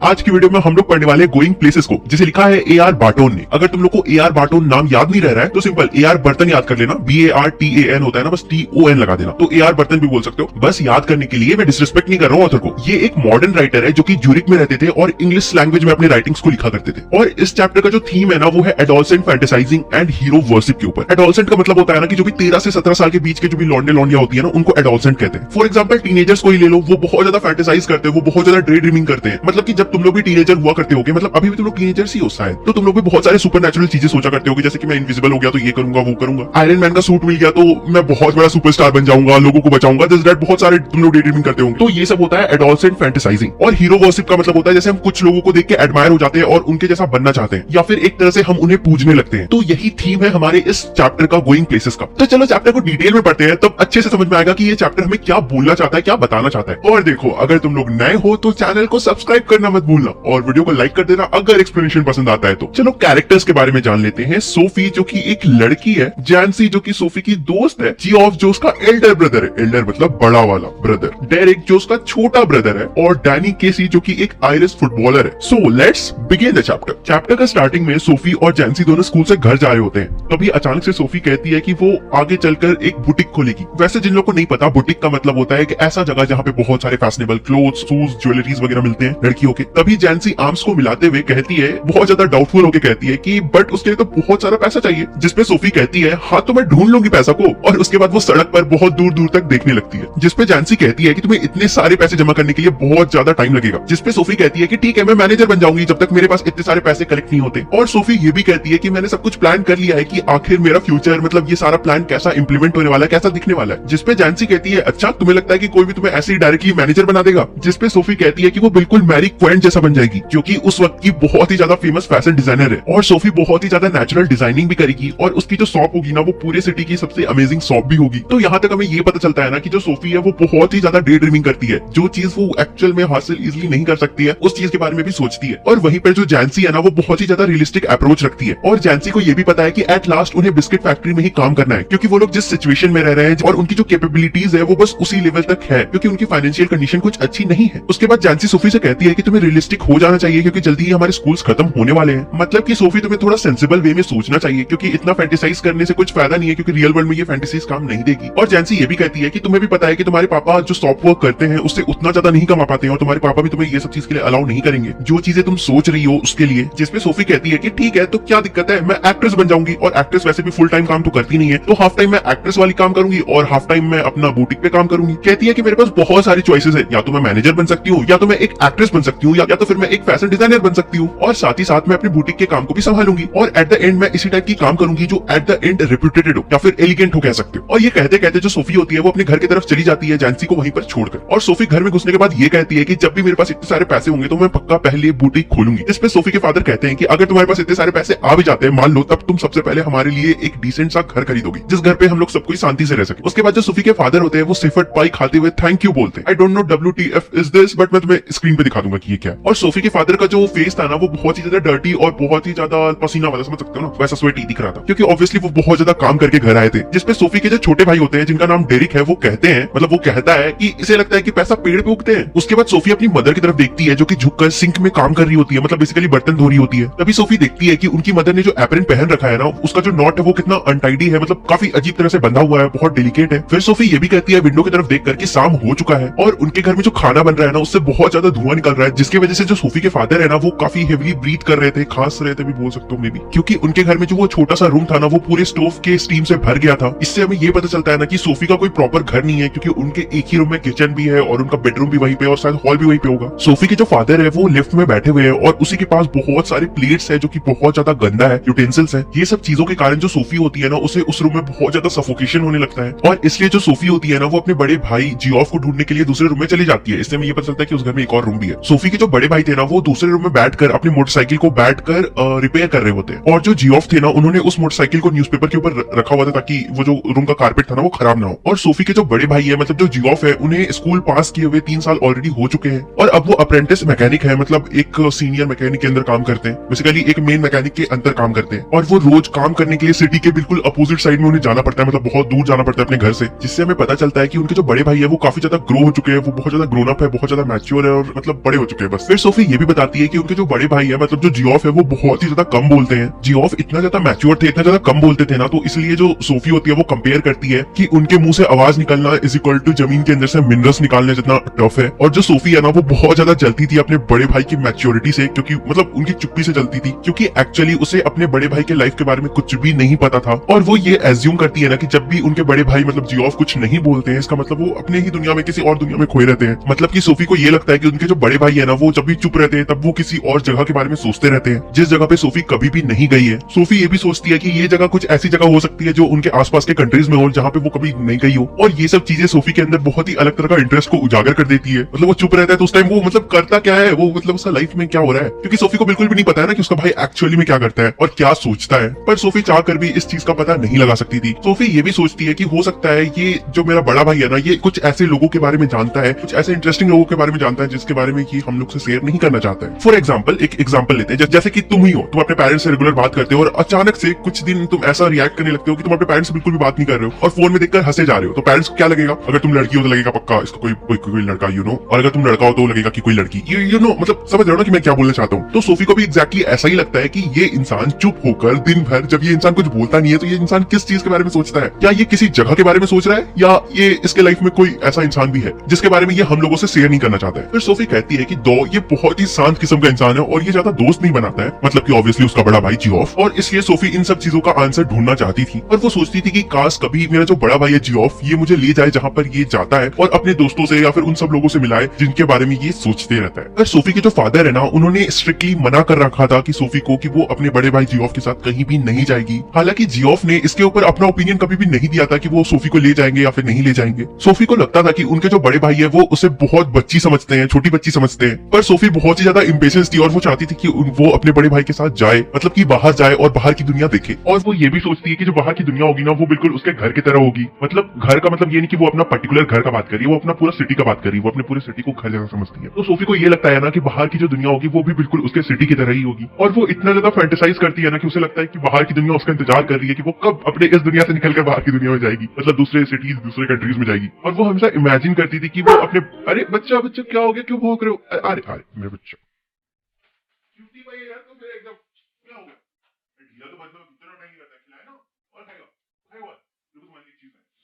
आज की वीडियो में हम लोग पढ़ने वाले हैं गोइंग प्लेसेस को, जिसे लिखा है ए.आर. बार्टोन ने। अगर तुम लोग को ए.आर. बार्टोन नाम याद नहीं रह रहा है तो सिंपल ए.आर. बर्तन याद कर लेना। BARTAN होता है ना, बस TON लगा देना, तो ए.आर. बर्तन भी बोल सकते हो। बस याद करने के लिए, मैं डिसरिस्पेक्ट नहीं कर रहा हूँ ऑथर को। ये एक मॉडर्न राइटर है जो कि ज्यूरिक में रहते थे और इंग्लिश लैंग्वेज में अपने राइटिंग्स को लिखा करते थे। और इस चैप्टर का जो थीम है ना, वो है adolescent fantasising and hero worship के ऊपर। एडोलसेंट का मतलब होता है ना कि जो भी 13 से 17 साल के बीच के जो भी लौंडे लौंडिया होती है ना, उनको एडोलसेंट कहते हैं। फॉर एग्जाम्पल टीनेजर्स को ही ले लो, वो बहुत ज्यादा फैंटेसाइज करते हैं, वो बहुत ज्यादा डे ड्रीमिंग करते हैं। मतलब कि जब तुम लोग भी टीनेजर हुआ करते होगे, मतलब अभी भी तुम लोग टीनेजर्स ही हो शायद, तो तुम लोग भी बहुत सारे सुपरनैचुरल चीजें सोचा करते होगे, जैसे कि मैं इनविजिबल हो गया तो ये करूंगा वो करूंगा, आयरन मैन का सूट मिल गया तो मैं बहुत बड़ा सुपरस्टार बन जाऊंगा, लोगों को बचाऊंगा। दिस दैट बहुत सारे तुम लोग डे ड्रीमिंग करते होंगे। तो ये सब होता है एडोलसेंट फैंटेसाइजिंग। और हीरो वर्शिप का मतलब होता है जैसे हम कुछ लोगों को देख के एडमायर हो जाते हैं और उनके जैसा बनना चाहते हैं, या फिर एक तरह से हम उन्हें पूजने लगते हैं। तो यही थीम है हमारे इस चैप्टर का, गोइंग प्लेसेस का। तो चलो चैप्टर को डिटेल में पढ़ते हैं, तब अच्छे से समझ में आएगा कि ये चैप्टर हमें क्या बोलना चाहता है, क्या बताना चाहता है। और देखो, अगर तुम लोग नए हो तो चैनल को सब्सक्राइब करना मत भूलना और वीडियो को लाइक कर देना अगर एक्सप्लेनेशन पसंद आता है तो। चलो कैरेक्टर्स के बारे में जान लेते हैं। सोफी जो कि एक लड़की है, जैंसी जो कि सोफी की दोस्त है, जियोफ जो उसका एल्डर ब्रदर है, एल्डर मतलब बड़ा वाला ब्रदर, डेरिक जो उसका छोटा ब्रदर है, और डैनी केसी जो कि एक आयरिश फुटबॉलर है। So let's begin the chapter. Chapter का स्टार्टिंग में सोफी और जैंसी दोनों स्कूल से घर जा रहे होते हैं। तभी अचानक से सोफी कहती है कि वो आगे चलकर एक बुटीक खोलेगी। वैसे जिन लोगों को नहीं पता, बुटीक का मतलब होता है कि ऐसा जगह जहाँ पे बहुत सारे फैशनेबल क्लोथ्स, शूज, ज्वेलरीज वगैरह मिलते हैं लड़कियों के। तभी जैंसी आर्म्स को मिलाते हुए कहती है, बहुत ज्यादा डाउटफुल होकर कहती है कि बट उसके लिए तो बहुत सारा पैसा चाहिए। जिसपे सोफी कहती है, हाँ तो मैं ढूंढ लूंगी पैसा को। और उसके बाद वो सड़क पर बहुत दूर दूर तक देखने लगती है। जिसपे जैंसी कहती है कि तुम्हें इतने सारे पैसे जमा करने के लिए बहुत ज्यादा टाइम लगेगा। जिसपे सोफी कहती है कि ठीक है, मैं मैनेजर बन जाऊंगी जब तक मेरे पास इतने सारे पैसे कलेक्ट नहीं होते। और सोफी ये भी कहती है कि मैंने सब कुछ प्लान कर लिया है कि आखिर मेरा फ्यूचर, मतलब ये सारा प्लान कैसा इंप्लीमेंट होने वाला है, कैसा दिखने वाला है। जिसपे जैंसी कहती है, अच्छा तुम्हें लगता है कि कोई भी तुम्हें ऐसे ही डायरेक्टली मैनेजर बना देगा। जिसपे सोफी कहती है कि वो बिल्कुल मैरी क्वेंट जैसा बन जाएगी, जो कि उस वक्त की बहुत ही ज्यादा फेमस फैशन डिजाइनर है। और सोफी बहुत ही ज्यादा नेचुरल डिजाइनिंग भी करेगी, और उसकी जो शॉप होगी ना, वो पूरे सिटी की सबसे अमेजिंग शॉप भी होगी। तो यहाँ तक हमें ये पता चलता है ना कि जो सोफी है वो बहुत ही ज्यादा डे ड्रीमिंग करती है। जो चीज वो एक्चुअल में हासिल इजिली नहीं कर सकती है, उस चीज के बारे में भी सोचती है। और वहीं पर जो जैंसी है ना, वो बहुत ही ज्यादा रियलिस्टिक अप्रोच रखती है। और जैंसी को ये भी पता है कि एट लास्ट उन्हें बिस्किट फैक्ट्री में ही काम करना है, क्योंकि वो लोग जिस सिचुएशन में रह रहे हैं और उनकी जो कैपेबिलिटीज है वो बस उसी लेवल तक है, क्योंकि उनकी फाइनेंशियल कंडीशन कुछ अच्छी नहीं है। उसके बाद जैंसी सोफी से कहती है कि तुम्हें रियलिस्टिक हो जाना चाहिए, क्योंकि जल्दी ही हमारे स्कूल्स खत्म होने वाले हैं। मतलब कि सोफी तुम्हें थोड़ा सेंसिबल वे में सोचना चाहिए, क्योंकि इतना फैंटेसाइज करने से कुछ फायदा नहीं है, क्योंकि रियल वर्ल्ड में ये फैंटेसीज काम नहीं देगी। और जैंसी ये भी कहती है कि तुम्हें भी पता है कि तुम्हारे पापा जो शॉप वर्क करते हैं उससे उतना ज्यादा नहीं कमा पाते हैं, और तुम्हारे पापा भी तुम्हें ये सब चीज के लिए अलाउ नहीं करेंगे जो चीजें तुम सोच रही हो उसके लिए। जिसपे सोफी कहती है कि ठीक है, तो क्या दिक्कत है, मैं एक्ट्रेस बन जाऊंगी। और एक्ट्रेस वैसे भी फुल टाइम काम तो करती नहीं है, तो हाफ टाइम मैं एक्ट्रेस वाली काम करूंगी और हाफ टाइम मैं अपना बुटीक पे काम करूंगी। कहती है कि मेरे पास बहुत सारी चॉइसेस है, या तो मैं मैनेजर बन सकती हूँ, या तो मैं एक एक्ट्रेस बन सकती हूँ, या तो फिर मैं एक फैशन डिजाइनर बन सकती हूँ, और साथ ही साथ मैं अपने बुटीक के काम को भी संभालूंगी। और एट द एंड मैं इसी टाइप की काम करूंगी जो एट द एंड रेप्यूटेड हो या फिर एलिगेंट हो, कह सकते हो। और ये कहते कहते जो सोफी होती है वो अपने घर की तरफ चली जाती है, जैंसी को वहीं पर छोड़कर। और सोफी घर में घुसने के बाद ये कहती है कि जब भी मेरे पास इतने सारे पैसे होंगे तो मैं पक्का पहले बुटीक खोलूंगी। इस पे सोफी के फादर कहते हैं कि अगर तुम्हारे पास इतने सारे पैसे आ भी जाते हैं, मान लो, तब तुम सबसे पहले हमारे लिए एक डिसेंट सा घर खरीदोगी, जिस घर पे हम लोग सब कोई शांति से रह सके। उसके बाद जो सोफी के फादर होते हैं वो सिफट पाई खाते हुए थैंक यू बोलते हैं। I don't know WTF is this, but मैं तुम्हें स्क्रीन पे दिखा दूंगा कि ये क्या है। और सोफी के फादर का जो फेस था ना, वो बहुत ही ज्यादा डर्टी और बहुत ही ज्यादा पसीना वाला, समझ सकते हो ना, वैसा स्वेटी दिख रहा था, क्योंकि ऑब्वियसली वो बहुत ज्यादा काम करके घर आए थे। जिसपे सोफी के जो छोटे भाई होते हैं, जिनका नाम डेरिक है, वो कहते हैं, मतलब वो कहता है कि इसे लगता है कि पैसा पेड़ पे उगते हैं। उसके बाद सोफी अपनी मदर की तरफ देखती है, जो कि झुककर सिंक में काम कर रही होती है, मतलब बेसिकली बर्तन धो रही होती है। तभी सोफी देखती है कि उनकी मदर ने जो एप्रन पहन रखा है ना, उसका जो नॉट है वो कितना अनटाइडी है, मतलब काफी अजीब तरह से बंधा हुआ है, बहुत डेलिकेट है। फिर सोफी ये भी कहती है विंडो की तरफ देखकर कि शाम हो चुका है, और उनके घर में जो खाना बन रहा है ना, उससे बहुत ज्यादा धुआं निकल रहा है, जिसकी वजह से जो सोफी के फादर है ना, वो काफी हेवीली ब्रीथ कर रहे थे, खांस रहे थे भी बोल सकते हो मे बी, क्योंकि उनके घर में जो वो छोटा सा रूम था ना, वो पूरे स्टोव के स्टीम से भर गया था। इससे हमें ये पता चलता है ना कि सोफी का कोई प्रॉपर घर नहीं है, क्योंकि उनके एक ही रूम में किचन भी है और उनका बेडरूम भी वहीं पे और शायद हॉल भी वहीं पे होगा। सोफी के जो फादर है वो लिफ्ट में बैठे हुए हैं, और उसी के पास बहुत सारे प्लेट्स है जो कि बहुत ज्यादा गंदा है, यूटेंसिल्स है। ये सब चीजों के कारण जो सोफी होती है ना, उसे उस रूम में बहुत ज्यादा सफोकेशन होने लगता है, और इसलिए जो सोफी होती है ना, वो अपने बड़े भाई जियोफ को ढूंढने के लिए दूसरे रूम में चली जाती है। इससे हमें ये पता चलता है कि उस घर में एक और रूम भी है। सोफी के जो बड़े भाई थे ना, वो दूसरे रूम में बैठकर अपनी मोटरसाइकिल को बैठकर रिपेयर कर रहे होते हैं, और जो जियोफ थे ना, उन्होंने उस मोटरसाइकिल को न्यूज़पेपर के ऊपर रखा हुआ था ताकि वो जो रूम का कारपेट था ना, वो खराब ना हो। और सोफी के जो बड़े भाई है, मतलब जो जियोफ है, उन्हें स्कूल पास किए हुए 3 साल ऑलरेडी हो चुके हैं, और अब वो अप्रेंटिस मैकेनिक है, मतलब एक सीनियर मैकेनिक के अंदर काम करते हैं, बेसिकली एक मेन मैकेनिक के अंदर काम करते हैं। और वो रोज काम करने के लिए सिटी के बिल्कुल अपोजिट साइड में उन्हें जाना पड़ता है, मतलब बहुत दूर जाना पड़ता है अपने घर से, जिससे हमें पता चलता है कि उनके जो बड़े भाई है वो काफी ज्यादा ग्रो हो चुके हैं, वो बहुत ज्यादा ग्रोन अप है, बहुत ज्यादा मैच्योर है, और मतलब बड़े हो चुके हैं। बस। फिर सोफी ये भी बताती है कि उनके जो बड़े भाई है मतलब जो जियोफ है वो बहुत ही ज्यादा कम बोलते हैं। जियोफ इतना ज्यादा मैच्योर थे, इतना ज्यादा कम बोलते थे ना, तो इसलिए जो सोफी होती है वो कंपेयर करती है कि उनके मुंह से आवाज निकलना इज इक्वल टू जमीन के अंदर से मिनरल्स निकालने जितना टफ है। और जो सोफी है ना वो बहुत ज्यादा जलती थी अपने बड़े भाई की मैच्योरिटी से, क्योंकि मतलब उनकी चुप्पी से जलती थी, क्योंकि एक्चुअली उसे अपने बड़े भाई के लाइफ के बारे में कुछ भी नहीं पता था। और वो ये एज्यूम करती है ना कि जब भी उनके बड़े भाई मतलब जियोफ कुछ नहीं बोलते हैं, इसका मतलब वो अपने ही दुनिया में किसी और दुनिया में खोए रहते हैं। मतलब कि सोफी को ये लगता है कि उनके जो बड़े भाई है ना वो जब भी चुप रहते हैं तब वो किसी और जगह के बारे में सोचते रहते हैं, जिस जगह पे सोफी कभी भी नहीं गई है। सोफी ये भी सोचती है कि ये जगह कुछ ऐसी जगह हो सकती है जो उनके आसपास के कंट्रीज में हो जहाँ पे वो कभी नहीं गई हो। और ये सब चीजें सोफी के अंदर बहुत ही अलग तरह का इंटरेस्ट को उजागर कर देती है। मतलब वो चुप रहता है तो उस टाइम वो मतलब करता क्या है, वो मतलब उसका लाइफ में क्या हो रहा है, क्योंकि सोफी को बिल्कुल भी नहीं पता है ना कि उसका भाई एक्चुअली में क्या करता है और क्या सोचता है। पर सोफी चाह कर भी इस चीज का पता नहीं लगा सकती थी। सोफी ये भी सोचती है कि हो सकता है ये जो मेरा बड़ा भाई है ना ये कुछ ऐसे लोगों के बारे में जानता है, कुछ ऐसे इंटरेस्टिंग लोगों के बारे में जानता है जिसके बारे में ये हम लोग से शेयर नहीं करना चाहता है। फॉर एग्जाम्पल एक एग्जाम्पल लेते हैं, जैसे कि तुम ही हो, तुम अपने पेरेंट्स से रेगुलर बात करते हो और अचानक से कुछ दिन तुम ऐसा रिएक्ट करने लगते हो कि तुम अपने पेरेंट्स से बिल्कुल भी बात नहीं कर रहे हो और फोन में देखकर हंसे जा रहे हो। तो पेरेंट्स को क्या लगेगा? अगर तुम लड़की हो तो लगेगा पक्का इसका कोई लड़का यू नो, और अगर तुम लड़का हो तो लगेगा कि कोई लड़की यू नो। मतलब समझ रहे हो ना कि मैं क्या बोलना चाहता हूँ। तो सोफी को भी एग्जैक्टली ऐसा ही लगता है कि ये इंसान चुप होकर दिन भर, जब ये इंसान कुछ बोलता नहीं है तो ये इंसान किस चीज के बारे में सोचता है? क्या ये किसी जगह के बारे में सोच रहा है या ये इसके लाइफ में कोई ऐसा इंसान भी है जिसके बारे में ये हम लोगों से शेयर नहीं करना चाहता है? फिर सोफी कहती है कि दो ये बहुत ही शांत किस्म का इंसान है और ये ज्यादा दोस्त नहीं बनाता है, मतलब कि ऑब्वियसली उसका बड़ा भाई जियोफ, और इसलिए सोफी इन सब चीजों का आंसर ढूंढना चाहती थी। और वो सोचती थी कि काश कभी मेरा जो बड़ा भाई है जियोफ ये मुझे ले जाए जहाँ पर ये जाता है और अपने दोस्तों से या फिर उन सब लोगों से मिलाए जिनके बारे में ये सोचते रहता है। पर सोफी के जो फादर है ना उन्होंने स्ट्रिक्टली मना कर रखा था कि सोफी को कि वो अपने बड़े भाई जियोफ के साथ कहीं भी नहीं जाएगी। हालांकि जियोफ ने इसके ऊपर अपना ओपिनियन कभी भी नहीं दिया था कि वो सोफी को ले जाएंगे या फिर नहीं ले जाएंगे। सोफी को लगता था कि उनके जो बड़े भाई है वो उसे बहुत बच्ची समझते हैं, छोटी बच्ची समझते हैं। पर सोफी बहुत ही ज्यादा इम्पेशंस थी और वो चाहती थी कि वो अपने बड़े भाई के साथ जाए, मतलब कि बाहर जाए और बाहर की दुनिया देखे। और वो ये भी सोचती है कि जो बाहर की दुनिया होगी ना वो बिल्कुल उसके घर की तरह होगी। मतलब घर का मतलब ये नहीं कि वो अपना पर्टिकुलर घर का बात कर रही है, वो अपना पूरा सिटी का बात कर रही है, वो अपने पूरे सिटी को घर जैसा समझती है। तो सोफी को ये लगता है ना कि बाहर की जो दुनिया होगी वो भी बिल्कुल उसके सिटी की तरह ही होगी। और वो इतना ज्यादा फैंटेसाइज करती है ना कि उसे लगता है कि बाहर की दुनिया उसका इंतजार कर रही है कि वो कब अपने इस दुनिया से निकलकर बाहर की दुनिया में जाएगी, मतलब दूसरे सिटीज दूसरे कंट्रीज में जाएगी। और वो हमेशा इमेजिन करती थी कि वो अपने अरे बच्चा क्या हो गया, क्यों भौंक रहे हो, अरे अरे मेरे बच्चा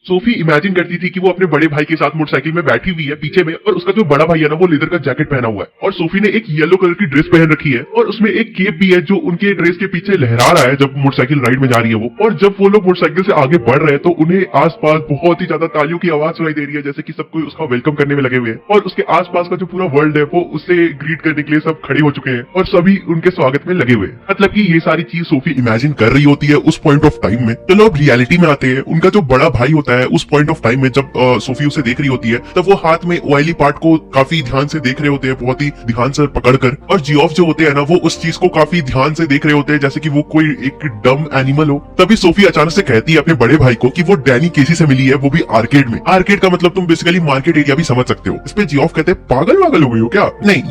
सोफी इमेजिन करती थी कि वो अपने बड़े भाई के साथ मोटरसाइकिल में बैठी हुई है पीछे में, और उसका जो बड़ा भाई है ना वो लेदर का जैकेट पहना हुआ है और सोफी ने एक येलो कलर की ड्रेस पहन रखी है और उसमें एक केप भी है जो उनके ड्रेस के पीछे लहरा रहा है जब मोटरसाइकिल राइड में जा रही है वो। और जब वो लोग मोटरसाइकिल से आगे बढ़ रहे हैं तो उन्हें आसपास बहुत ही ज्यादा तालियों की आवाज सुनाई दे रही है, जैसे कि सब कोई उसका वेलकम करने में लगे हुए हैं और उसके आसपास का जो पूरा वर्ल्ड है वो उससे ग्रीट करने के लिए सब खड़े हो चुके हैं और सभी उनके स्वागत में लगे हुए हैं। मतलब कि ये सारी चीज सोफी इमेजिन कर रही होती है उस पॉइंट ऑफ टाइम में। चलो अब रियलिटी में आते हैं। उनका जो बड़ा भाई होता है उस पॉइंट ऑफ टाइम में जब सोफी उसे देख रही होती है तब वो हाथ में ऑयली पार्ट को काफी ध्यान से देख रहे होते हैं, बहुत ही ध्यान से पकड़कर। और जियोफ जो होते हैं ना वो उस चीज को काफी ध्यान से देख रहे होते हैं जैसे कि वो कोई एक डम एनिमल हो। तभी सोफी अचानक से कहती है अपने बड़े भाई को कि वो डैनी केसी से मिली है, वो भी आर्केड में। आर्केड का मतलब तुम बेसिकली मार्केट एरिया भी समझ सकते हो। इस पे जियोफ कहते हैं पागल वागल हो गई हो क्या? नहीं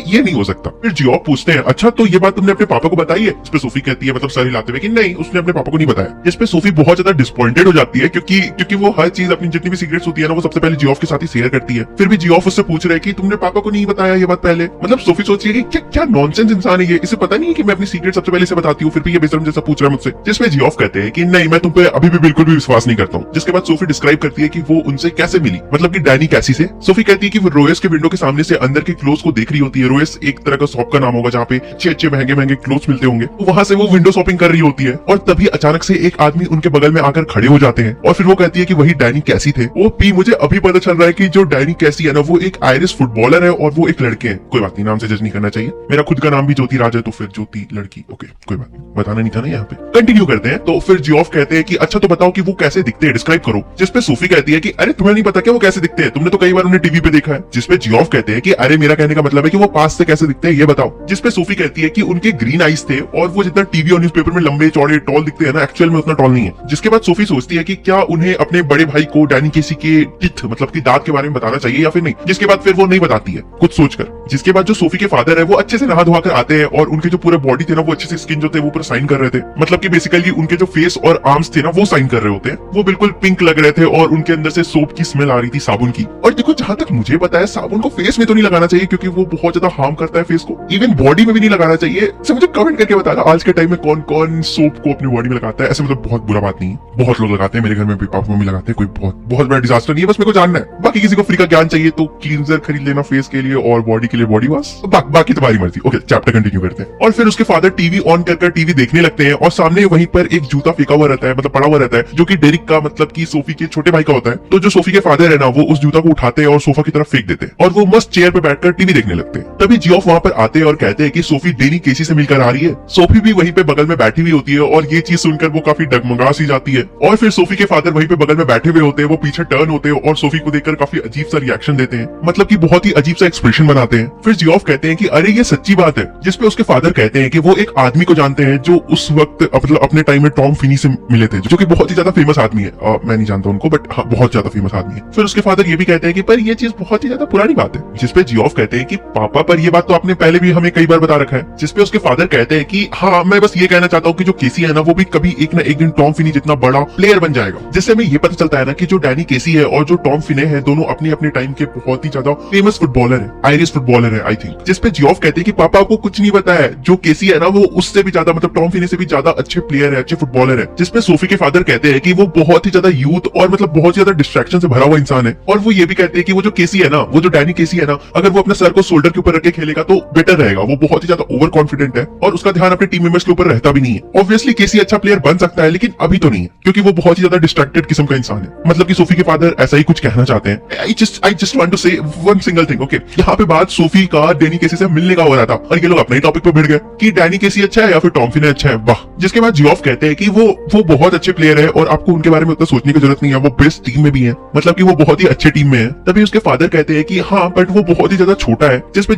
ये नहीं हो सकता। फिर जियोफ पूछते हैं अच्छा तो ये बात तुमने अपने पापा को बताई है? इस पे सोफी कहती है मतलब सर हिलाते हुए कि नहीं उसने अपने पापा को नहीं बताया। इस पे सोफी बहुत ज्यादा डिसअपॉइंटेड हो जाती है क्योंकि वो हर चीज अपनी जितनी भी सीक्रेट्स होती है ना वो सबसे पहले जियोफ के साथ ही शेयर करती है। फिर भी जियोफ उससे पूछ रहे कि तुमने पापा को नहीं बताया ये बात पहले? मतलब सोफी सोच रही है कि क्या नॉनसेंस इंसान है ये, इसे पता नहीं है कि मैं अपनी सीक्रेट सबसे पहले से बताती हूँ, फिर भी ये बेशरम जैसा पूछ रहा है मुझसे। जिसमें जियोफ कहते हैं कि नहीं मैं तुम पे अभी भी बिल्कुल भी विश्वास नहीं करता हूँ। जिसके बाद सोफी डिस्क्राइब करती है कि वो उनसे कैसे मिली, मतलब कि डैनी कैसी से। सोफी कहती है कि वो रोयस के विंडो के सामने से अंदर के क्लोथ्स को देख रही होती है। रोयस एक तरह का शॉप का नाम होगा जहाँ पे अच्छे महंगे क्लोथ्स मिलते होंगे। वहां से वो विंडो शॉपिंग कर रही होती है और तभी अचानक से एक आदमी उनके बगल में आकर खड़े हो जाते हैं और फिर वो कहती है कि वही डैनी कैसी थे। वो पी मुझे अभी पता चल रहा है कि जो डैनी कैसी है ना वो एक आयरिश फुटबॉलर है और वो एक लड़के हैं। कोई बात नहीं, नाम से जज नहीं करना चाहिए। मेरा खुद का नाम भी ज्योति राज है तो फिर ज्योति लड़की। ओके कोई बात नहीं, बताना नहीं था ना यहाँ पे। कंटिन्यू करते हैं। तो फिर जियोफ कहते हैं कि अच्छा तो बताओ कि वो कैसे दिखते हैं, डिस्क्राइब करो। जिसपे सोफी कहती है कि अरे तुम्हें नहीं पता क्या वो कैसे दिखते हैं, तुमने तो कई बार उन्हें टीवी पे देखा है। जिसपे जियोफ कहते हैं कि अरे मेरा कहने का मतलब है कि वो पास से कैसे दिखते हैं ये बताओ। जिसपे सोफी कहती है कि उनके ग्रीन आईज थे और वो जितना टीवी और न्यूज़पेपर में लंबे चौड़े टॉल दिखते हैं ना एक्चुअल में उतना टॉल नहीं है। जिसके बाद सोफी सोचती है कि क्या उन्हें अपने बड़े भाई को डैनी केसी के टिथ मतलब की दांत के बारे में बताना चाहिए या फिर नहीं, जिसके बाद फिर वो नहीं बताती है कुछ सोचकर। जिसके बाद जो सोफी के फादर है वो अच्छे से नहा धोआ कर आते हैं और उनके जो पूरे बॉडी थे ना वो अच्छे से स्किन जो थे वो पूरा साइन कर रहे थे, मतलब कि बेसिकली उनके जो फेस और आर्म्स थे ना वो साइन कर रहे होते हैं। वो बिल्कुल पिंक लग रहे थे और उनके अंदर से सोप की स्मेल आ रही थी, साबुन की। और देखो जहां तक मुझे पता है साबुन को फेस में तो नहीं लगाना चाहिए क्योंकि वो बहुत ज्यादा हार्म करता है फेस को, इवन बॉडी में भी नहीं लगाना चाहिए। से मुझे कमेंट करके बताना आज के टाइम में कौन कौन सोप को अपनी बॉडी में लगाता है। ऐसे मतलब बहुत बुरा बात नहीं है, बहुत लोग लगाते हैं, मेरे घर में भी पापा मम्मी लगाते हैं, कोई बहुत बड़ा डिजास्टर नहीं है, बस मेरे को जानना है। बाकी किसी को फ्री का ज्ञान चाहिए तो क्लींजर खरीद लेना फेस के लिए और बॉडी के लिए बॉडी वॉश, बाकी तुम्हारी मर्जी। ओके चैप्टर कंटिन्यू करते हैं। और फिर उसके फादर टीवी ऑन कर टीवी देखने लगते हैं और सामने वहीं पर एक जूता फेंका हुआ रहता है, मतलब पड़ा हुआ रहता है, जो कि डेरिक का मतलब कि सोफी के छोटे भाई का होता है। तो जो सोफी के फादर है ना वो उस जूता को उठाते हैं और सोफा की तरफ फेंक देते हैं और वो मस्त चेयर पे बैठकर टीवी देखने लगते हैं। तभी जियोफ वहां पर आते हैं और कहते हैं कि सोफी डेनी केसी से मिलकर आ रही है। सोफी भी वहीं पे बगल में बैठी हुई होती है और ये चीज सुनकर वो काफी डगमगा सी जाती है। और फिर सोफी के फादर वहीं पे बगल में बैठे हुए होते हैं, वो पीछे टर्न होते हैं और सोफी को देखकर काफी अजीब सा रिएक्शन देते हैं, मतलब कि बहुत ही अजीब सा एक्सप्रेशन बनाते हैं। फिर जियोफ कहते हैं कि अरे ये सच्ची बात है, जिसपे उसके फादर कहते हैं कि वो एक आदमी को जानते हैं जो उस वक्त मतलब अपने टाइम में टॉम फिनी से मिले थे, जो कि बहुत ही ज्यादा फेमस आदमी है। मैं नहीं जानता उनको बट हाँ बहुत ज्यादा फेमस आदमी है। फिर उसके फादर ये भी कहते हैं कि पर ये चीज बहुत ही ज्यादा पुरानी बात है, जिसपे जियोफ कहते हैं कि पापा पर ये बात तो आपने पहले भी हमें कई बार बता रखा है। जिसपे उसके फादर कहते हैं कि हाँ मैं बस ये कहना चाहता हूँ कि जो केसी है ना वो भी कभी एक ना एक दिन टॉम फिनी जितना बड़ा प्लेयर बन जाएगा। जिससे हमें ये पता चलता है ना कि जो डैनी केसी है और जो टॉम फिने है दोनों अपने अपने टाइम के बहुत ही ज्यादा फेमस फुटबॉलर है, आयरिश फुटबॉलर है आई थिंक। जिसपे जियोफ कहते हैं कि पापा आपको कुछ नहीं पता है, जो केसी है ना वो उससे भी ज्यादा मतलब टॉम फिनी से भी ज्यादा अच्छे प्लेयर है, अच्छे फुटबॉलर है। जिसपे सोफी के फादर कहते हैं कि वो बहुत ही ज्यादा यूथ और मतलब बहुत ज्यादा डिस्ट्रैक्शन से भरा हुआ इंसान है। और वो ये भी कहते हैं कि वो जो केसी है ना, वो जो डैनी केसी है ना, अगर वो अपने सर को शोल्डर के ऊपर रख के खेलेगा तो बेटर रहेगा। वो बहुत ही ज्यादा ओवर कॉन्फिडेंट है और उसका ध्यान अपने टीम मेंबर्स के ऊपर रहता भी नहीं है। ऑब्वियसली केसी अच्छा प्लेयर बन सकता है लेकिन अभी तो नहीं है क्योंकि वो बहुत ही ज्यादा डिस्ट्रैक्टेड किस्म का इंसान है। मतलब कि सोफी के फादर ऐसा ही कुछ कहना चाहते हैं। आई जस्ट वांट टू से वन सिंगल थिंग। ओके यहाँ पे बात सोफी का डैनी केसी से मिलने का हो रहा था और ये लोग अपने ही टॉपिक पे भिड़ गए कि डैनी केसी अच्छा है या फिर टॉम फिने अच्छा है। वाह। जिसके बाद जियोफ कहते हैं कि वो बहुत अच्छे प्लेयर है और आपको उनके बारे में उतना सोचने की जरूरत नहीं है, वो बेस्ट टीम में भी है, मतलब कि वो बहुत ही अच्छे टीम में है। तभी उसके फादर कहते हैं कि हाँ बट वो बहुत ही ज्यादा छोटा है। जिसपे